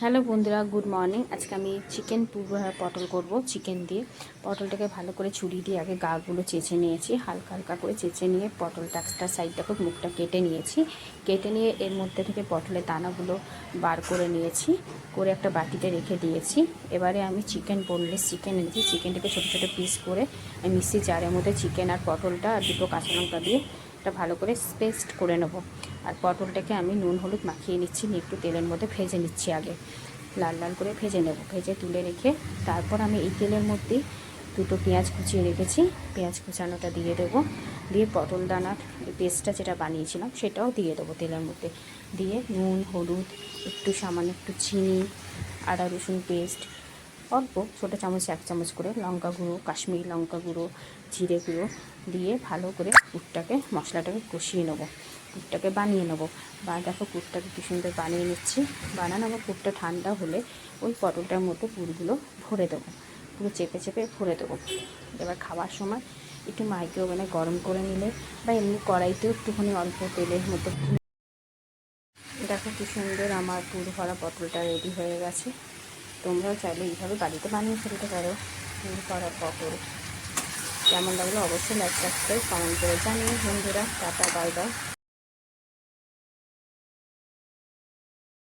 Hello বন্ধুরা, good morning. আজকে আমি চিকেন পটল করব। চিকেন দিয়ে পটলটাকে ভালো করে ছুরি দিয়ে আগে গাগুলো চেঁচে নিয়েছি, হালকা হালকা করে চেঁচে নিয়ে পটলটা একটা সাইডটাকে মুখটা কেটে নিয়েছি। কেটে নিয়ে এর মধ্যে থেকে পটলের দানাগুলো বার করে নিয়েছি, করে একটা বাটিতে রেখে দিয়েছি। এবারে আমি বোনলেস চিকেন এনেছি। চিকেনটাকে ছোটো ছোটো পিস করে আমি মিক্সি জারের মধ্যে চিকেন আর পটলটা আর দুটো কাঁচা লঙ্কা দিয়ে এটা ভালো করে পেস্ট করে নেব। আর পটলটাকে আমি নুন হলুদ মাখিয়ে নিচ্ছি, নিয়ে একটু তেলের মধ্যে ভেজে নিচ্ছি। আগে লাল লাল করে ভেজে নেব। ভেজে তুলে রেখে তারপর আমি এই তেলের মধ্যেই দুটো পেঁয়াজ কুচিয়ে রেখেছি, পেঁয়াজ কুচানোটা দিয়ে দেবো। দিয়ে পটল দানার পেস্টটা যেটা বানিয়েছিলাম সেটাও দিয়ে দেবো তেলের মধ্যে। দিয়ে নুন হলুদ একটু সামান্য একটু চিনি, আদা রসুন পেস্ট অল্প ছোটো চামচ 1 চামচ করে, লঙ্কা গুঁড়ো, কাশ্মীরি লঙ্কা গুঁড়ো, জিরে গুঁড়ো দিয়ে ভালো করে মশলাটাকে কষিয়ে নেবো, পুরটাকে বানিয়ে নেবো। বা দেখো পুরটাকে কী সুন্দর বানিয়ে নিচ্ছি। বানানো আমার পুরটা ঠান্ডা হলে ওই পটলটার মধ্যে পুরগুলো ভরে দেবো, পুরো চেপে চেপে ভরে দেবো। এবার খাওয়ার সময় একটু মাইক্রো ওভেনে গরম করে নিলে বা এমনি কড়াইতেও একটুখানি অল্প তেলের মধ্যে। দেখো কী সুন্দর আমার পুর ভরা পটলটা রেডি হয়ে গেছে। তোমরাও চাইলে এইভাবে বাড়িতে বানিয়ে ফেলতে পারো পুর ভরা পটল। কেমন লাগলো অবশ্যই লাইক সাবস্ক্রাইব কমেন্ট করে জানিও বন্ধুরা। Tata, bye bye.